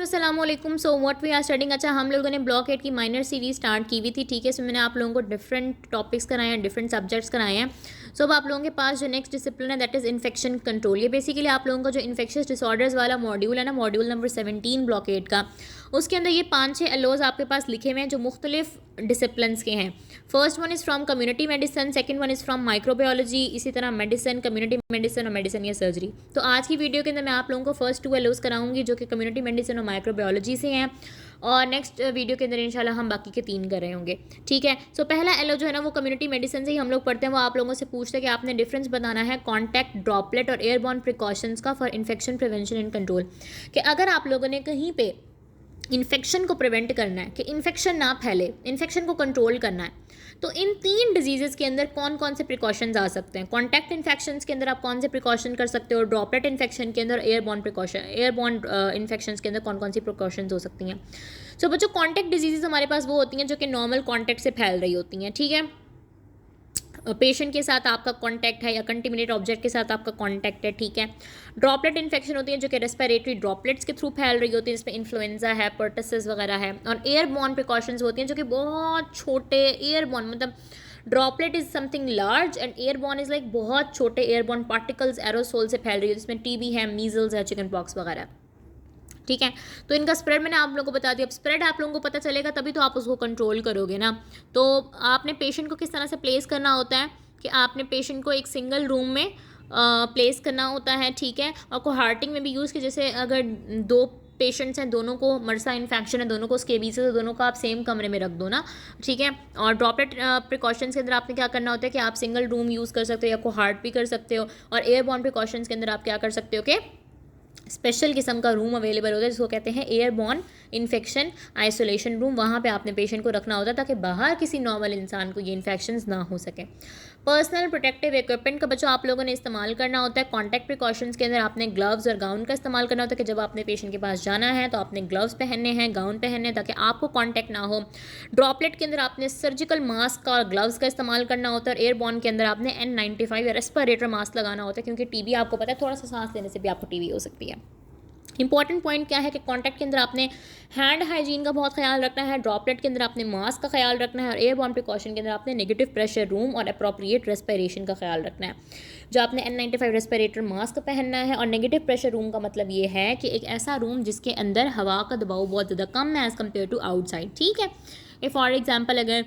अस्सलामुअलैकुम। So what we are studying. अच्छा, हम लोगों ने ब्लॉक 8 की माइनर सीरीज स्टार्ट की हुई थी, ठीक है। इसमें मैंने आप लोगों को डिफरेंट टॉपिक्स कराए हैं, डिफरेंट सब्जेक्ट्स कराए हैं। सो अब आप लोगों के पास जो नेक्स्ट डिसिप्लिन है दैट इज़ इन्फेक्शन कंट्रोल। ये बेसिकली आप लोगों का जो इन्फेक्शियस डिसऑर्डर्स वाला मॉड्यूल है ना, मॉड्यूल नंबर 17 ब्लॉक 8 का, उसके अंदर ये 5-6 एलोज आपके पास लिखे हुए हैं जो मुख्तलिफ डिसिप्लिन्स के हैं। First one is from community medicine, second one is from microbiology, इसी तरह मेडिसिन, कम्युनिटी मेडिसिन और मेडिसिन या सर्जरी। तो आज की वीडियो के अंदर मैं आप लोगों को फर्स्ट 2 एलोज कराऊंगी जो कि कम्युनिटी मेडिसिन और माइक्रोबायोलॉजी से हैं, और नेक्स्ट वीडियो के अंदर इंशाल्लाह हम बाकी के 3 कर रहे होंगे, ठीक है। सो पहला एलो जो है ना वो कम्युनिटी मेडिसिन से ही हम लोग पढ़ते हैं। वो आप लोगों से पूछते हैं कि आपने डिफरेंस बताना है कॉन्टैक्ट, ड्रॉपलेट और एयरबॉर्न प्रिकॉशंस का for infection prevention and control. कि अगर आप लोगों ने कहीं पे इन्फेक्शन को प्रिवेंट करना है, कि इन्फेक्शन ना फैले, इन्फेक्शन को कंट्रोल करना है, तो इन 3 डिजीज़ के अंदर कौन कौन से प्रिकॉशंस आ सकते हैं। कॉन्टैक्ट इन्फेक्शंस के अंदर आप कौन से प्रिकॉशन कर सकते हो, और ड्रॉपलेट इन्फेक्शन के अंदर एयरबॉर्न इन्फेक्शंस के अंदर कौन कौन सी प्रिकॉशंस हो सकती हैं। सो बच्चों, कॉन्टैक्ट डिजीज़ हमारे पास वो होती हैं जो कि नॉर्मल कॉन्टैक्ट से फैल रही होती हैं, ठीक है। पेशेंट के साथ आपका कांटेक्ट है या कंटेमिनेट ऑब्जेक्ट के साथ आपका कांटेक्ट है, ठीक है। ड्रॉपलेट इन्फेक्शन होती है जो कि रेस्पिरेटरी ड्रॉपलेट्स के थ्रू फैल रही होती है, जिसमें इन्फ्लुएंजा है, पर्टसिस वगैरह है। और एयरबॉर्न प्रिकॉशंस होती हैं जो कि बहुत छोटे एयरबॉर्न, मतलब droplet is something large and airborne is like बहुत छोटे एयरबॉर्न पार्टिकल्स एरोसोल से फैल रही है, जिसमें टीबी है, मीजल्स है, चिकन पॉक्स वगैरह, ठीक है। तो इनका स्प्रेड मैंने आप लोगों को बता दिया। अब स्प्रेड आप लोगों को पता चलेगा तभी तो आप उसको कंट्रोल करोगे ना। तो आपने पेशेंट को किस तरह से प्लेस करना होता है कि आपने पेशेंट को एक सिंगल रूम में प्लेस करना होता है, ठीक है। और को हार्टिंग में भी यूज़ की, जैसे अगर 2 पेशेंट्स हैं, दोनों को मरसा इन्फेक्शन है, दोनों को स्केबीज है, तो दोनों को आप सेम कमरे में रख दो ना, ठीक है। और ड्रॉपलेट प्रिकॉशंस के अंदर आपने क्या करना होता है कि आप सिंगल रूम यूज़ कर सकते हो या को हार्ट भी कर सकते हो। और एयरबॉर्न प्रिकॉशंस के अंदर आप क्या कर सकते हो कि स्पेशल किस्म का रूम अवेलेबल होता है जिसको कहते हैं एयरबॉर्न इन्फेक्शन आइसोलेशन रूम। वहाँ पे आपने पेशेंट को रखना होता है ताकि बाहर किसी नॉर्मल इंसान को ये इन्फेक्शंस ना हो सके। पर्सनल प्रोटेक्टिव इक्विपमेंट का बच्चों आप लोगों ने इस्तेमाल करना होता है। कॉन्टैक्ट प्रिकॉशंस के अंदर आपने ग्लव्स और गाउन का इस्तेमाल करना होता है कि जब आपने पेशेंट के पास जाना है तो आपने ग्लव्स पहनने हैं, गाउन पहनने हैं ताकि आपको कॉन्टैक्ट ना हो। ड्रॉपलेट के अंदर आपने सर्जिकल मास्क और ग्लव्स का इस्तेमाल करना होता है। और एयरबॉर्न के अंदर आपने N95 या रेस्पिरेटर मास्क लगाना होता है, क्योंकि टीबी आपको पता है थोड़ा सा सांस लेने से भी आपको टीबी हो सकती है। इंपॉर्टेंट पॉइंट क्या है कि कॉन्टैक्ट के अंदर आपने हैंड हाइजीन का बहुत ख्याल रखना है, ड्रॉपलेट के अंदर आपने मास्क का ख्याल रखना है, और एयरबॉर्न प्रिकॉशन के अंदर आपने नेगेटिव प्रेशर रूम और अप्रोप्रिएट रेस्पिरेशन का ख्याल रखना है। जो आपने N95 रेस्पिरेटर मास्क पहनना है, और नेगेटिव प्रेशर रूम का मतलब ये है कि एक ऐसा रूम जिसके अंदर हवा का दबाव बहुत ज़्यादा कम है एज़ कम्पेयर टू आउटसाइड, ठीक है। ये फॉर एग्जाम्पल अगर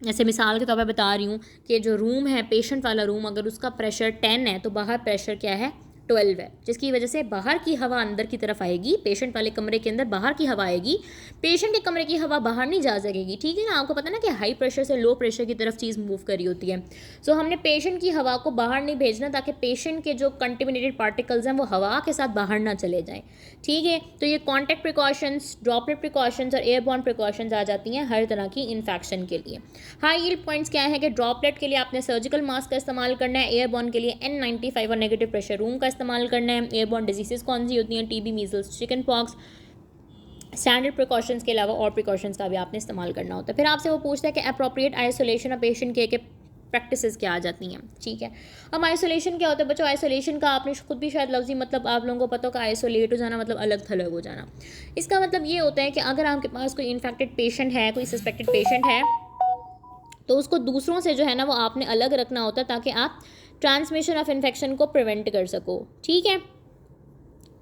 जैसे मिसाल के तौर पर बता रही हूँ कि जो रूम है पेशेंट वाला रूम, अगर उसका प्रेशर 10 है तो बाहर प्रेशर क्या है, 12 है, जिसकी वजह से बाहर की हवा अंदर की तरफ आएगी। पेशेंट वाले कमरे के अंदर बाहर की हवा आएगी, पेशेंट के कमरे की हवा बाहर नहीं जा सकेगी, ठीक है ना। आपको पता ना कि हाई प्रेशर से लो प्रेशर की तरफ चीज़ मूव करी होती है। सो हमने पेशेंट की हवा को बाहर नहीं भेजना ताकि पेशेंट के जो कंटेमिनेटेड पार्टिकल्स हैं वो हवा के साथ बाहर ना चले जाएँ, ठीक है। तो ये कॉन्टैक्ट प्रिकॉशंस, ड्रॉपलेट प्रिकॉशंस और एयरबॉर्न प्रिकॉशंस आ जाती हैं हर तरह की इन्फेक्शन के लिए। हाई यील्ड पॉइंट्स क्या है कि ड्रॉपलेट के लिए आपने सर्जिकल मास्क का इस्तेमाल करना है, एयरबॉर्न के लिए N95 और नेगेटिव प्रेशर रूम का इस्तेमाल करना है। एयरबॉर्न डिजीज़ कौन सी होती हैं, TB, measles, chicken pox. Standard precautions के अलावा और प्रिकॉशंस का भी आपने इस्तेमाल करना होता है। फिर आपसे वो पूछता है कि अप्रोप्रिएट आइसोलेशन ऑफ पेशेंट के प्रैक्टिसेस क्या आ जाती हैं, ठीक है। अब आइसोलेशन क्या होता है बच्चों, आइसोलेशन का आपने खुद भी शायद लफ्ज़ी मतलब आप लोगों को पता होगा, आइसोलेट हो जाना मतलब अलग थलग हो जाना। इसका मतलब ये होता है कि अगर आपके पास कोई इन्फेक्टेड पेशेंट है, कोई सस्पेक्टेड पेशेंट है, तो उसको दूसरों से जो है ना वो आपने अलग रखना होता है ताकि आप ट्रांसमिशन ऑफ इन्फेक्शन को प्रिवेंट कर सको, ठीक है।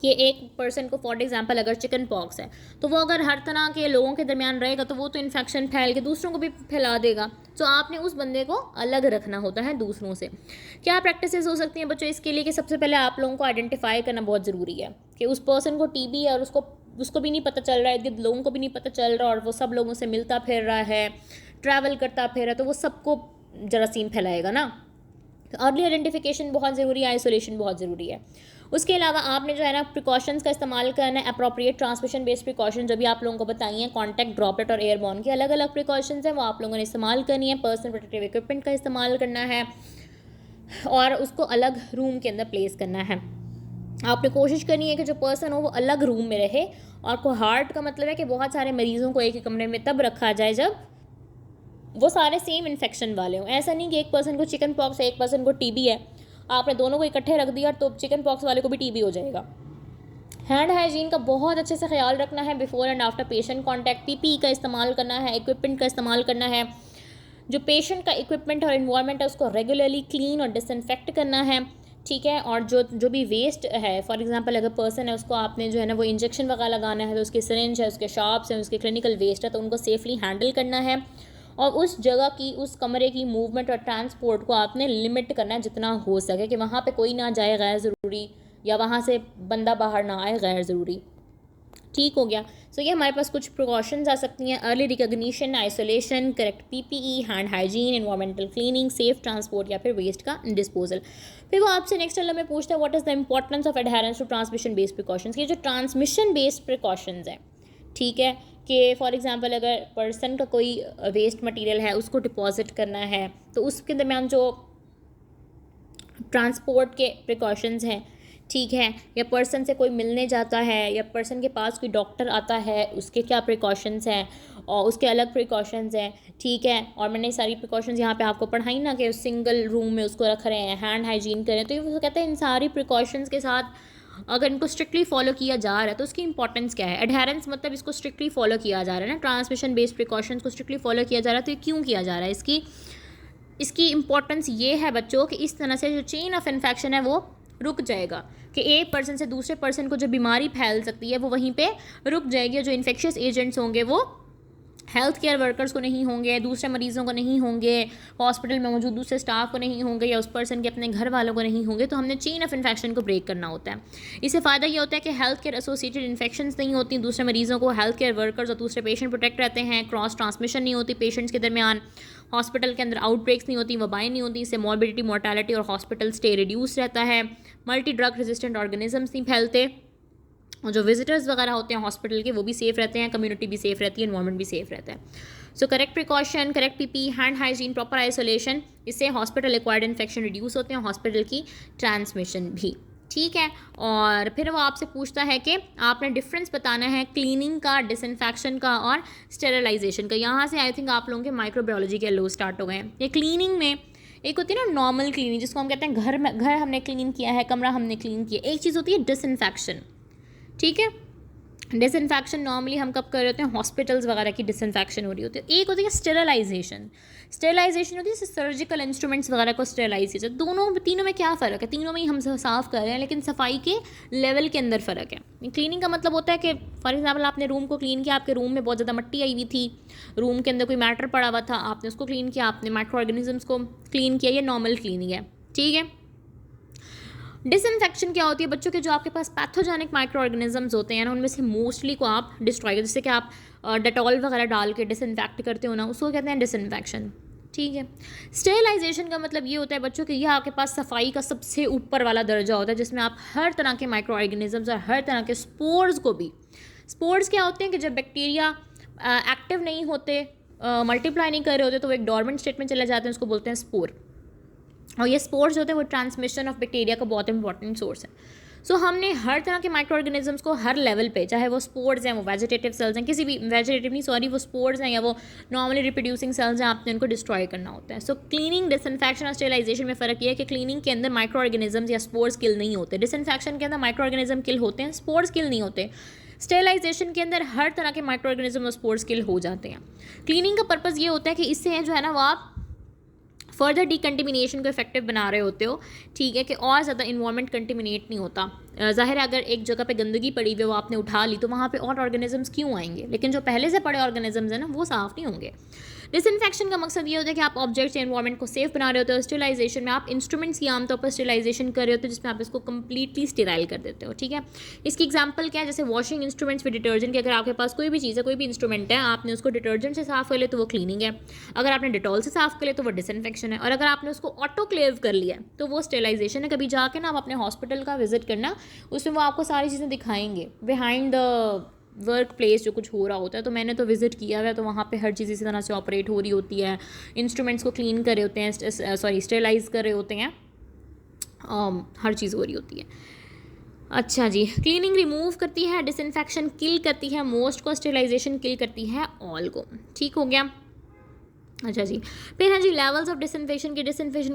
कि एक पर्सन को फॉर एग्जांपल अगर चिकन पॉक्स है तो वो अगर हर तरह के लोगों के दरमियान रहेगा तो वो तो इन्फेक्शन फैल के दूसरों को भी फैला देगा। तो आपने उस बंदे को अलग रखना होता है दूसरों से। क्या प्रैक्टिसेस हो सकती हैं बच्चों इसके लिए कि सबसे पहले आप लोगों को आइडेंटिफाई करना बहुत ज़रूरी है कि उस पर्सन को टीबी है और उसको भी नहीं पता चल रहा है, इर्द गिर्द लोगों को भी नहीं पता चल रहा, और वो सब लोगों से मिलता फिर रहा है, ट्रैवल करता फिर रहा है, तो वो सबको जरासीम फैलाएगा ना। अर्ली आइडेंटिफिकेशन बहुत ज़रूरी है, आइसोलेशन बहुत ज़रूरी है। उसके अलावा आपने जो है ना प्रिकॉशंस का इस्तेमाल करना है, अप्रोप्रिएट ट्रांसमिशन बेस्ड प्रिकॉशन जो भी आप लोगों को बताई हैं, कॉन्टैक्ट, ड्रॉपलेट और एयरबॉर्न की अलग अलग प्रिकॉशंस हैं वो आप लोगों ने इस्तेमाल करनी है। पर्सनल प्रोटेक्टिव इक्विपमेंट का इस्तेमाल करना है और उसको अलग रूम के अंदर प्लेस करना है। आपने कोशिश करनी है कि जो पर्सन हो वो अलग रूम में रहे। और कोहार्ट का मतलब है कि बहुत सारे मरीज़ों को एक ही कमरे में तब रखा जाए जब वो सारे सेम इन्फेक्शन वाले हों। ऐसा नहीं कि एक पर्सन को चिकन पॉक्स है, एक पर्सन को टीबी है, आपने दोनों को इकट्ठे रख दिया तो चिकन पॉक्स वाले को भी टीबी हो जाएगा, हैंड हाइजीन का बहुत अच्छे से ख्याल रखना है before and after patient contact. PPE का इस्तेमाल करना है, इक्विपमेंट का इस्तेमाल करना है। जो पेशेंट का इक्विपमेंट और इन्वायरमेंट है उसको रेगुलरली क्लीन और डिसइंफेक्ट करना है, ठीक है। और जो भी वेस्ट है, फॉर एग्जांपल अगर पर्सन है उसको आपने जो है ना वो इंजेक्शन वगैरह लगाना है तो उसके सिरिंज है, उसके शार्प्स हैं, उसके क्लिनिकल वेस्ट है, तो उनको सेफली हैंडल करना है। और उस जगह की, उस कमरे की मूवमेंट और ट्रांसपोर्ट को आपने लिमिट करना है जितना हो सके, कि वहाँ पे कोई ना जाए गैर ज़रूरी, या वहाँ से बंदा बाहर ना आए गैर ज़रूरी। ठीक हो गया। सो ये हमारे पास कुछ प्रिकॉशंस आ सकती हैं: early recognition, isolation, correct PPE, hand hygiene, environmental cleaning, safe transport या फिर वेस्ट का डिस्पोजल। फिर वो आपसे नेक्स्ट वाला में पूछता है what is the importance of adherence to transmission based precautions. ये जो ट्रांसमिशन बेस्ड प्रिकॉशंस हैं, ठीक है, कि फॉर एग्जांपल अगर पर्सन का कोई वेस्ट मटेरियल है उसको डिपॉजिट करना है तो उसके दरमियान जो ट्रांसपोर्ट के प्रिकॉशंस हैं, ठीक है, या पर्सन से कोई मिलने जाता है या पर्सन के पास कोई डॉक्टर आता है उसके क्या प्रिकॉशंस हैं और उसके अलग प्रिकॉशंस हैं, ठीक है। और मैंने सारी प्रिकॉशंस यहाँ पे आपको पढ़ाई ना, कि सिंगल रूम में उसको रख रहे हैं, हैंड हाइजीन करें, तो ये वो कहते हैं इन सारी प्रिकॉशंस के साथ अगर इनको स्ट्रिक्टली फॉलो किया जा रहा है तो उसकी इंपॉर्टेंस क्या है। एडहेरेंस मतलब इसको स्ट्रिक्टली फॉलो किया जा रहा है ना, ट्रांसमिशन बेस्ड प्रिकॉशंस को स्ट्रिक्टली फॉलो किया जा रहा है, तो ये क्यों किया जा रहा है, इसकी इंपॉर्टेंस ये है बच्चों कि इस तरह से जो चेन ऑफ इन्फेक्शन है वो रुक जाएगा, कि एक पर्सन से दूसरे पर्सन को जो बीमारी फैल सकती है वो वहीं पे रुक जाएगी। जो इन्फेक्शियस एजेंट्स होंगे वो हेल्थ केयर वर्कर्स को नहीं होंगे, दूसरे मरीज़ों को नहीं होंगे, हॉस्पिटल में मौजूद दूसरे स्टाफ को नहीं होंगे, या उस पर्सन के अपने घर वालों को नहीं होंगे। तो हमने चेन ऑफ इन्फेक्शन को ब्रेक करना होता है। इससे फ़ायदा ये होता है कि हेल्थ केयर एसोसिएटेड इन्फेक्शंस नहीं होती दूसरे मरीज़ों को, हेल्थ केयर वर्कर्स और दूसरे पेशेंट प्रोटेक्ट रहते हैं, क्रॉस ट्रांसमिशन नहीं होती पेशेंट्स के दरमियान, हॉस्पिटल के अंदर आउटब्रेक्स नहीं होती, वबाएँ नहीं होती, इससे मॉर्बिडिटी, मोर्टेलिटी और हॉस्पिटल स्टे रिड्यूस रहता है, मल्टी ड्रग रेजिस्टेंट ऑर्गेनिजम्स नहीं फैलते, और जो विजिटर्स वगैरह होते हैं हॉस्पिटल के वो भी सेफ़ रहते हैं, कम्युनिटी भी सेफ़ रहती है, एनवायरनमेंट भी सेफ़ रहता है। So correct precaution, correct PP, hand hygiene, proper isolation, इससे हॉस्पिटल एक्वायर्ड इन्फेक्शन रिड्यूस होते हैं, हॉस्पिटल की ट्रांसमिशन भी, ठीक है। और फिर वो आपसे पूछता है कि आपने डिफरेंस बताना है क्लीनिंग का, डिसइंफेक्शन का और स्टेरिलाइजेशन का। यहाँ से आई थिंक आप लोगों के माइक्रोबायोलॉजी के लो स्टार्ट हो गए हैं। ये क्लीनिंग में एक होती है ना नॉर्मल क्लीनिंग, जिसको हम कहते हैं घर हमने क्लीन किया है, कमरा हमने क्लीन किया। एक चीज़ होती है डिसइंफेक्शन, ठीक है। डिसइंफेक्शन नॉर्मली हम कब कर रहे होते हैं, हॉस्पिटल्स वगैरह की डिसइंफेक्शन हो रही होती है। एक होती है स्टेरिलाइजेशन, स्टेरिलाइजेशन होती है सर्जिकल इंस्ट्रूमेंट्स वगैरह को स्टेरिलाइज किया। तीनों में क्या फ़र्क है, तीनों में ही हम साफ़ कर रहे हैं लेकिन सफाई के लेवल के अंदर फ़र्क है। क्लीनिंग का मतलब होता है कि फॉर एग्जाम्पल आपने रूम को क्लीन किया, आपके रूम में बहुत ज़्यादा मिट्टी आई हुई थी, रूम के अंदर कोई मैटर पड़ा हुआ था, आपने उसको क्लीन किया, आपने माइक्रो ऑर्गेनिजम्स को क्लीन किया, ये नॉर्मल क्लीनिंग है, ठीक है। डिसइंफेक्शन क्या होती है बच्चों के, जो आपके पास पैथोजेनिक माइक्रो ऑर्गेनिजम्स होते हैं ना उनमें से मोस्टली को आप डिस्ट्रॉय करते, जैसे कि आप डेटॉल वगैरह डाल के डिसइंफेक्ट करते हो ना, उसको कहते हैं डिसइंफेक्शन, ठीक है। स्टेरिलाइजेशन का मतलब ये होता है बच्चों कि यह आपके पास सफाई का सबसे ऊपर वाला दर्जा होता है, जिसमें आप हर तरह के माइक्रो ऑर्गेनिजम्स और हर तरह के स्पोर्स को भी, स्पोर्स क्या होते हैं कि जब बैक्टीरिया एक्टिव नहीं होते, मल्टीप्लाई नहीं कर रहे होते, तो वो एक डॉर्मेंट स्टेट में चले जाते हैं, उसको बोलते हैं स्पोर। और ये स्पोर्स होते हैं वो ट्रांसमिशन ऑफ बैक्टीरिया का बहुत इंपॉर्टेंट सोर्स है। सो हमने हर तरह के माइक्रो ऑर्गेनिजम्स को हर लेवल पे, चाहे वो स्पोर्स हैं, वो वेजिटेटिव सेल्स हैं, किसी भी वेजिटेटिव नहीं सॉरी वो स्पोर्स हैं या वो नॉर्मली रिप्रोड्यूसिंग सेल्स हैं, आपने उनको डिस्ट्रॉय करना होता है। सो क्लीनिंग, डिसइंफेक्शन और स्टेरिलाइजेशन में फ़र्क ये है कि क्लीनिंग के अंदर माइक्रो ऑर्गेनिजम्स या स्पोर्स किल नहीं होते, डिसइंफेक्शन के अंदर माइक्रो ऑर्गेनिज्म किल होते हैं, स्पोर्स किल नहीं होते। स्टेरिलाइजेशन के अंदर हर तरह के माइक्रो ऑर्गेनिज्म और स्पोर्स किल हो जाते हैं। क्लीनिंग का पर्पज़ ये होता है कि इससे जो है ना वो आप फर्दर डिकंटिमिनेशन को इफेक्टिव बना रहे होते हो, ठीक है, कि और ज़्यादा इन्वायरमेंट कंटिमिनेट नहीं होता। ज़ाहिर है अगर एक जगह पे गंदगी पड़ी हुई वो आपने उठा ली तो वहाँ पे और ऑर्गेनिजम्स क्यों आएंगे, लेकिन जो पहले से पड़े ऑर्गेनिजम्स हैं ना वो साफ़ नहीं होंगे। डिसइंफेक्शन का मकसद ये होता है कि आप ऑब्जेक्ट्स या एनवायरमेंट को सेफ बना रहे होते हो। स्टेरिलाइजेशन में आप इंस्ट्रूमेंट्स की आमतौर पर स्टेरिलाइजेशन कर रहे होते हो, जिसमें आप इसको कम्प्लीटली स्टेराइल कर देते हो, ठीक है। इसकी एग्जांपल क्या है, जैसे वॉशिंग इंस्ट्रूमेंट्स विद डिटर्जेंट, कि अगर आपके पास कोई भी चीज़ है, कोई भी इंस्ट्रूमेंट है, आपने उसको डिटर्जेंट से साफ़ कर लिया तो वो क्लीनिंग है, अगर आपने डिटॉल से साफ़ कर लिया तो वो डिसइंफेक्शन है, और अगर आपने उसको ऑटोक्लेव कर लिया तो वो स्टेरिलाइजेशन है। कभी जाके ना आप अपने हॉस्पिटल का विजिट करना, उसमें वो आपको सारी चीज़ें दिखाएंगे बिहाइंड द वर्क प्लेस जो कुछ हो रहा होता है। तो मैंने तो विज़िट किया हुआ है, तो वहाँ पे हर चीज़ इसी तरह से ऑपरेट हो रही होती है, इंस्ट्रूमेंट्स को क्लीन कर रहे होते हैं, स्टेरिलाइज कर रहे होते हैं, हर चीज़ हो रही होती है। अच्छा जी, क्लीनिंग रिमूव करती है, डिसइंफेक्शन किल करती है मोस्ट को, स्टेरिलाइजेशन किल करती है ऑल को, ठीक हो गया। अच्छा जी, फिर हाँ जी, लेवल्स ऑफ डिसइंफेक्शन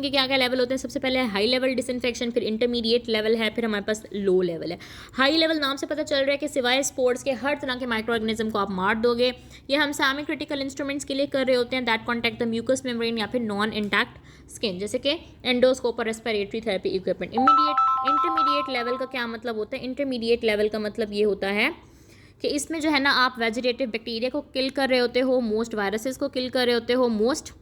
के क्या क्या लेवल होते हैं? सबसे पहले हाई लेवल डिसइंफेक्शन, फिर इंटरमीडिएट लेवल है, फिर हमारे पास लो लेवल है। हाई लेवल नाम से पता चल रहा है कि सिवाय स्पोर्ट्स के हर तरह के माइक्रो ऑर्गेनिज्म को आप मार दोगे। ये हम सेमी क्रिटिकल इंस्ट्रूमेंट्स के लिए कर रहे होते हैं that contact the mucous membrane या फिर नॉन इंटैक्ट स्किन, जैसे कि एंडोस्कोप और respiratory therapy equipment. Intermediate level का क्या मतलब होता है? इंटरमीडिएट लेवल का मतलब ये होता है कि इसमें जो है ना, आप वेजिटेटिव बैक्टीरिया को किल कर रहे होते हो, मोस्ट वायरसेस को किल कर रहे होते हो, मोस्ट